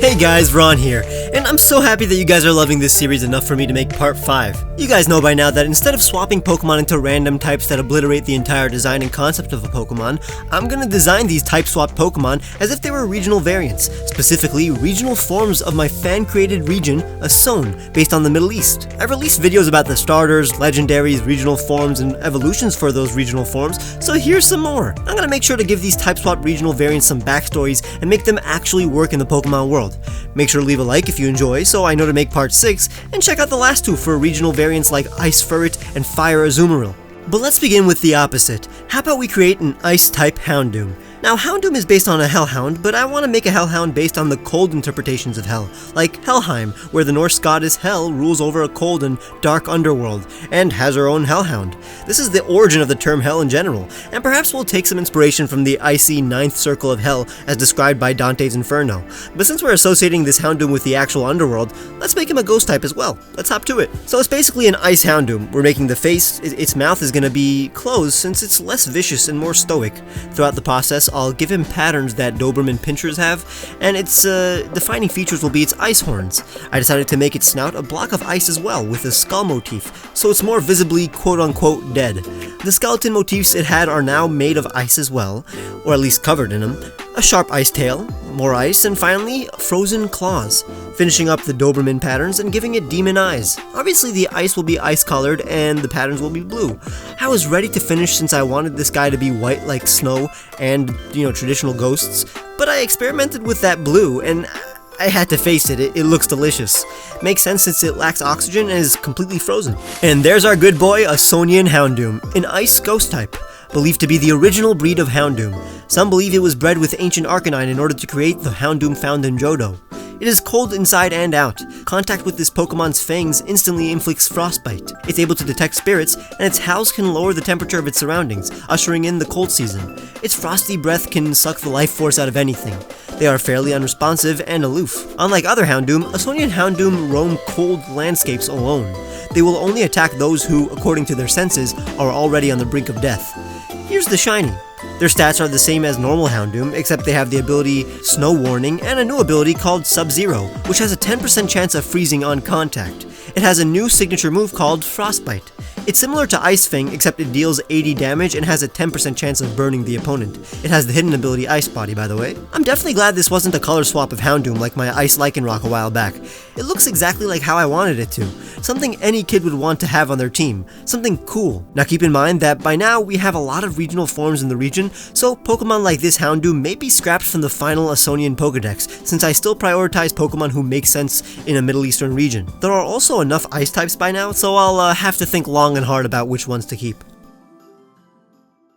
Hey guys, Ron here, and I'm so happy that you guys are loving this series enough for me to make part 5. You guys know by now that instead of swapping Pokemon into random types that obliterate the entire design and concept of a Pokemon, I'm gonna design these type swap Pokemon as if they were regional variants, specifically regional forms of my fan-created region, Asone, based on the Middle East. I've released videos about the starters, legendaries, regional forms, and evolutions for those regional forms, so here's some more. I'm gonna make sure to give these type swap regional variants some backstories and make them actually work in the Pokemon world. Make sure to leave a like if you enjoy so I know to make part 6, and check out the last two for regional variants like Ice Furret and Fire Azumarill. But let's begin with the opposite. How about we create an Ice-type Houndoom? Now, Houndoom is based on a Hellhound, but I want to make a Hellhound based on the cold interpretations of Hell, like Helheim, where the Norse goddess Hel rules over a cold and dark underworld, and has her own Hellhound. This is the origin of the term Hell in general, and perhaps we'll take some inspiration from the icy ninth circle of Hell as described by Dante's Inferno. But since we're associating this Houndoom with the actual underworld, let's make him a ghost type as well. Let's hop to it. So it's basically an Ice Houndoom. We're making the face, its mouth is going to be closed since it's less vicious and more stoic. Throughout the process, I'll give him patterns that Doberman Pinschers have, and its defining features will be its ice horns. I decided to make its snout a block of ice as well, with a skull motif, so it's more visibly quote-unquote dead. The skeleton motifs it had are now made of ice as well, or at least covered in them. A sharp ice tail, more ice, and finally, frozen claws, finishing up the Doberman patterns and giving it demon eyes. Obviously the ice will be ice colored and the patterns will be blue. I was ready to finish since I wanted this guy to be white like snow and, traditional ghosts, but I experimented with that blue and I had to face it, it looks delicious. Makes sense since it lacks oxygen and is completely frozen. And there's our good boy, Asonian Houndoom, an ice ghost type. Believed to be the original breed of Houndoom. Some believe it was bred with ancient Arcanine in order to create the Houndoom found in Johto. It is cold inside and out. Contact with this Pokemon's fangs instantly inflicts frostbite. It's able to detect spirits, and its howls can lower the temperature of its surroundings, ushering in the cold season. Its frosty breath can suck the life force out of anything. They are fairly unresponsive and aloof. Unlike other Houndoom, Asonian Houndoom roam cold landscapes alone. They will only attack those who, according to their senses, are already on the brink of death. Here's the shiny. Their stats are the same as normal Houndoom, except they have the ability Snow Warning and a new ability called Sub-Zero, which has a 10% chance of freezing on contact. It has a new signature move called Frostbite. It's similar to Ice Fang, except it deals 80 damage and has a 10% chance of burning the opponent. It has the hidden ability Ice Body, by the way. I'm definitely glad this wasn't a color swap of Houndoom like my Ice Lycanroc a while back. It looks exactly like how I wanted it to. Something any kid would want to have on their team. Something cool. Now keep in mind that by now we have a lot of regional forms in the region, so Pokemon like this Houndoom may be scrapped from the final Asonian Pokedex, since I still prioritize Pokemon who make sense in a Middle Eastern region. There are also enough Ice types by now, so I'll have to think long and hard about which ones to keep.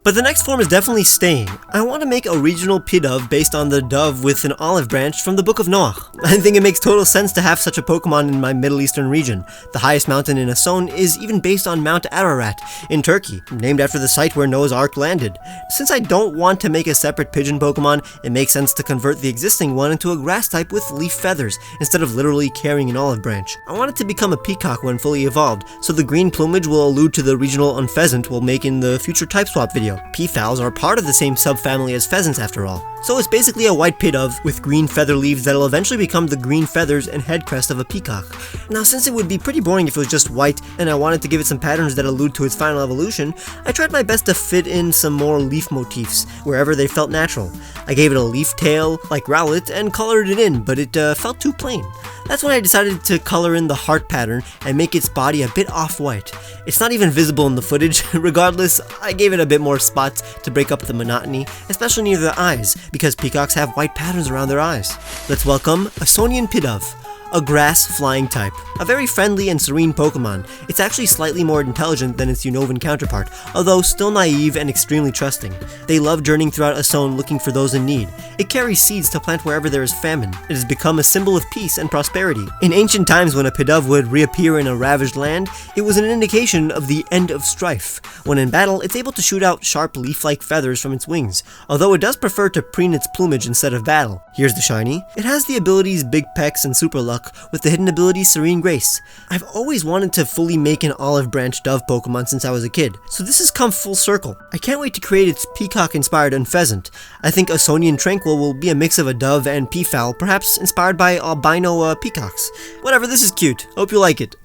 But the next form is definitely staying. I want to make a regional Pidove based on the dove with an olive branch from the Book of Noah. I think it makes total sense to have such a Pokemon in my Middle Eastern region. The highest mountain in Asone is even based on Mount Ararat in Turkey, named after the site where Noah's Ark landed. Since I don't want to make a separate pigeon Pokemon, it makes sense to convert the existing one into a grass type with leaf feathers, instead of literally carrying an olive branch. I want it to become a peacock when fully evolved, so the green plumage will allude to the regional unpheasant we'll make in the future type swap video. Peafowls are part of the same subfamily as pheasants after all. So it's basically a white Pidove with green feather leaves that'll eventually become the green feathers and head crest of a peacock. Now since it would be pretty boring if it was just white and I wanted to give it some patterns that allude to its final evolution, I tried my best to fit in some more leaf motifs wherever they felt natural. I gave it a leaf tail like Rowlet and colored it in, but it felt too plain. That's when I decided to color in the heart pattern and make its body a bit off-white. It's not even visible in the footage. Regardless, I gave it a bit more spots to break up the monotony, especially near the eyes, because peacocks have white patterns around their eyes. Let's welcome Asonian Pidove, a grass flying type. A very friendly and serene Pokemon. It's actually slightly more intelligent than its Unovan counterpart, although still naive and extremely trusting. They love journeying throughout Asone looking for those in need. It carries seeds to plant wherever there is famine. It has become a symbol of peace and prosperity. In ancient times when a Pidove would reappear in a ravaged land, it was an indication of the end of strife. When in battle, it's able to shoot out sharp leaf-like feathers from its wings, although it does prefer to preen its plumage instead of battle. Here's the shiny. It has the abilities Big Pecs and Super Luck luck with the hidden ability Serene Grace. I've always wanted to fully make an Olive Branch Dove Pokemon since I was a kid, so this has come full circle. I can't wait to create its peacock-inspired Unpheasant. I think Asonian Tranquil will be a mix of a dove and peafowl, perhaps inspired by albino peacocks. Whatever, this is cute. Hope you like it.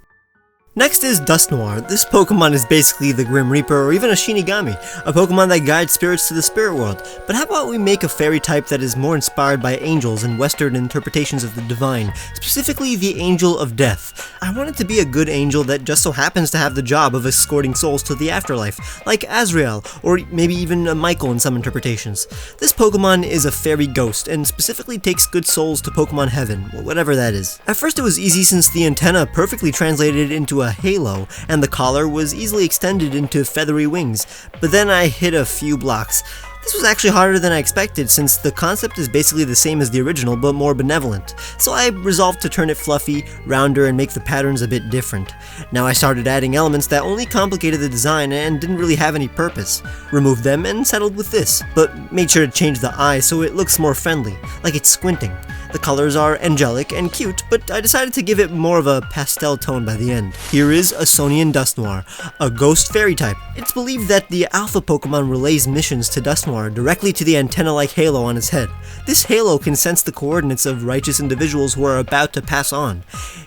Next is Dusknoir. This Pokemon is basically the Grim Reaper or even a Shinigami, a Pokemon that guides spirits to the spirit world. But how about we make a fairy type that is more inspired by angels and Western interpretations of the divine, specifically the Angel of Death. I want it to be a good angel that just so happens to have the job of escorting souls to the afterlife, like Azrael, or maybe even Michael in some interpretations. This Pokemon is a fairy ghost, and specifically takes good souls to Pokemon Heaven, whatever that is. At first it was easy since the antenna perfectly translated into a halo, and the collar was easily extended into feathery wings, but then I hit a few blocks. This was actually harder than I expected since the concept is basically the same as the original but more benevolent, so I resolved to turn it fluffy, rounder, and make the patterns a bit different. Now I started adding elements that only complicated the design and didn't really have any purpose. Removed them and settled with this, but made sure to change the eye so it looks more friendly, like it's squinting. The colors are angelic and cute, but I decided to give it more of a pastel tone by the end. Here is Asonian Dusknoir, a ghost fairy type. It's believed that the alpha Pokemon relays missions to Dusknoir directly to the antenna-like halo on its head. This halo can sense the coordinates of righteous individuals who are about to pass on.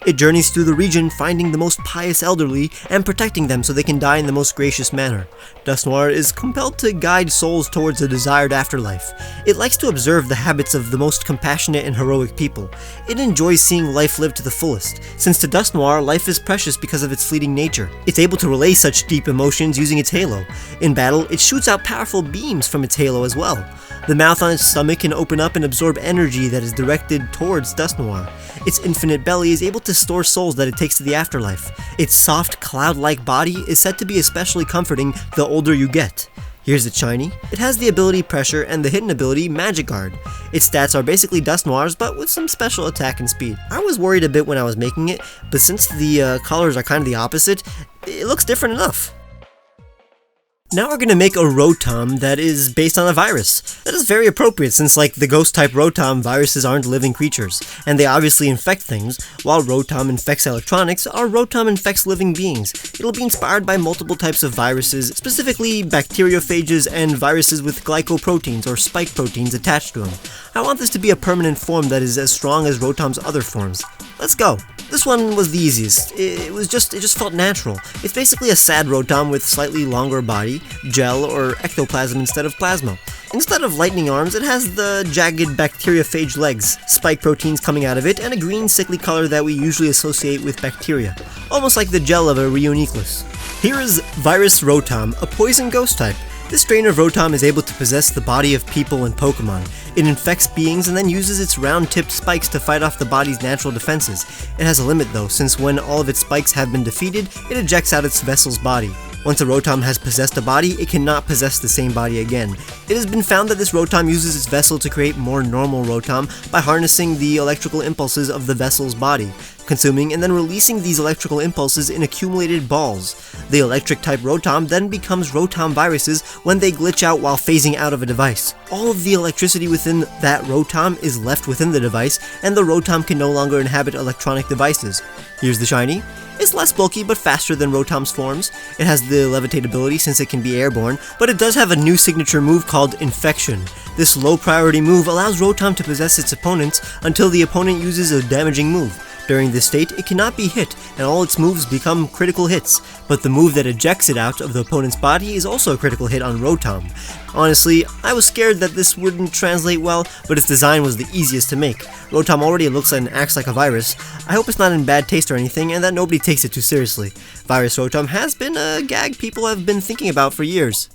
It journeys through the region, finding the most pious elderly and protecting them so they can die in the most gracious manner. Dusknoir is compelled to guide souls towards a desired afterlife. It likes to observe the habits of the most compassionate and heroic people. It enjoys seeing life lived to the fullest, since to Dusknoir, life is precious because of its fleeting nature. It's able to relay such deep emotions using its halo. In battle, it shoots out powerful beams from its halo as well. The mouth on its stomach can open up and absorb energy that is directed towards Dusknoir. Its infinite belly is able to store souls that it takes to the afterlife. Its soft, cloud-like body is said to be especially comforting the older you get. Here's its shiny. It has the ability Pressure and the hidden ability Magic Guard. Its stats are basically Dusknoir's, but with some special attack and speed. I was worried a bit when I was making it, but since the colors are kind of the opposite, it looks different enough. Now we're gonna make a Rotom that is based on a virus. That is very appropriate since, like the ghost-type Rotom, viruses aren't living creatures, and they obviously infect things. While Rotom infects electronics, our Rotom infects living beings. It'll be inspired by multiple types of viruses, specifically bacteriophages and viruses with glycoproteins or spike proteins attached to them. I want this to be a permanent form that is as strong as Rotom's other forms. Let's go. This one was the easiest. It just felt natural. It's basically a sad Rotom with slightly longer body, gel or ectoplasm instead of plasma. Instead of lightning arms, it has the jagged bacteriophage legs, spike proteins coming out of it, and a green sickly color that we usually associate with bacteria, almost like the gel of a Rheoniclus. Here is Virus Rotom, a poison ghost type. This strain of Rotom is able to possess the body of people and Pokemon. It infects beings and then uses its round-tipped spikes to fight off the body's natural defenses. It has a limit though, since when all of its spikes have been defeated, it ejects out its vessel's body. Once a Rotom has possessed a body, it cannot possess the same body again. It has been found that this Rotom uses its vessel to create more normal Rotom by harnessing the electrical impulses of the vessel's body, consuming and then releasing these electrical impulses in accumulated balls. The electric-type Rotom then becomes Rotom viruses when they glitch out while phasing out of a device. All of the electricity within that Rotom is left within the device, and the Rotom can no longer inhabit electronic devices. Here's the shiny. It's less bulky but faster than Rotom's forms. It has the levitate ability since it can be airborne, but it does have a new signature move called Infection. This low priority move allows Rotom to possess its opponents until the opponent uses a damaging move. During this state, it cannot be hit, and all its moves become critical hits, but the move that ejects it out of the opponent's body is also a critical hit on Rotom. Honestly, I was scared that this wouldn't translate well, but its design was the easiest to make. Rotom already looks and acts like a virus. I hope it's not in bad taste or anything, and that nobody takes it too seriously. Virus Rotom has been a gag people have been thinking about for years.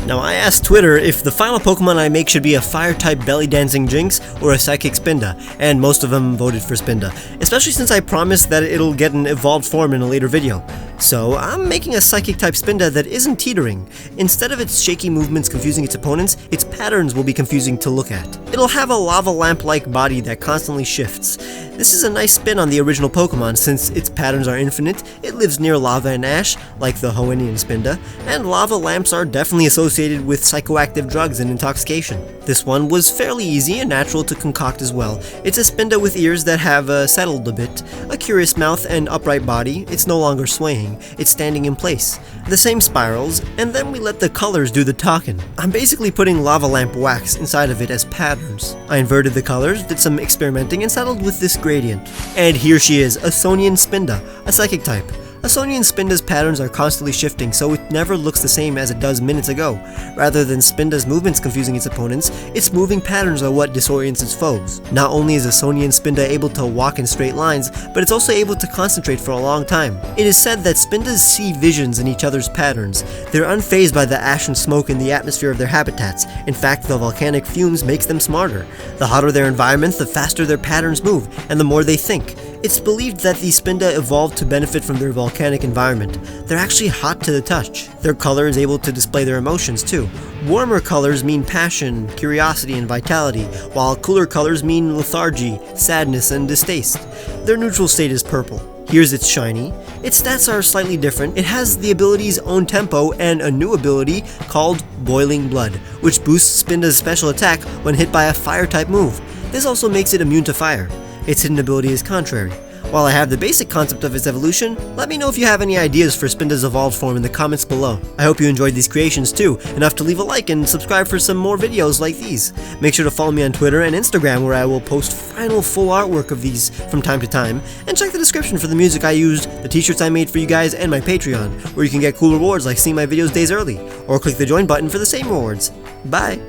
Now, I asked Twitter if the final Pokemon I make should be a Fire-type Belly Dancing Jinx or a Psychic Spinda, and most of them voted for Spinda, especially since I promised that it'll get an evolved form in a later video. So I'm making a Psychic-type Spinda that isn't teetering. Instead of its shaky movements confusing its opponents, its patterns will be confusing to look at. It'll have a lava lamp-like body that constantly shifts. This is a nice spin on the original Pokemon since its patterns are infinite, it lives near lava and ash, like the Hoenn Spinda, and lava lamps are definitely associated with psychoactive drugs and intoxication. This one was fairly easy and natural to concoct as well. It's a Spinda with ears that have settled a bit, a curious mouth and upright body. It's no longer swaying, it's standing in place. The same spirals, and then we let the colors do the talking. I'm basically putting lava lamp wax inside of it as patterns. I inverted the colors, did some experimenting, and settled with this gradient. And here she is, Asone Spinda, a psychic type. Asone Spinda's patterns are constantly shifting, so it never looks the same as it does minutes ago. Rather than Spinda's movements confusing its opponents, its moving patterns are what disorients its foes. Not only is Asone Spinda able to walk in straight lines, but it's also able to concentrate for a long time. It is said that Spindas see visions in each other's patterns. They're unfazed by the ash and smoke in the atmosphere of their habitats. In fact, the volcanic fumes makes them smarter. The hotter their environment, the faster their patterns move, and the more they think. It's believed that these Spinda evolved to benefit from their volcanic environment. They're actually hot to the touch. Their color is able to display their emotions too. Warmer colors mean passion, curiosity, and vitality, while cooler colors mean lethargy, sadness, and distaste. Their neutral state is purple. Here's its shiny. Its stats are slightly different. It has the ability's own tempo and a new ability called Boiling Blood, which boosts Spinda's special attack when hit by a fire-type move. This also makes it immune to fire. Its hidden ability is contrary. While I have the basic concept of its evolution, let me know if you have any ideas for Spinda's evolved form in the comments below. I hope you enjoyed these creations too, enough to leave a like and subscribe for some more videos like these. Make sure to follow me on Twitter and Instagram where I will post final full artwork of these from time to time, and check the description for the music I used, the t-shirts I made for you guys, and my Patreon, where you can get cool rewards like seeing my videos days early, or click the join button for the same rewards. Bye!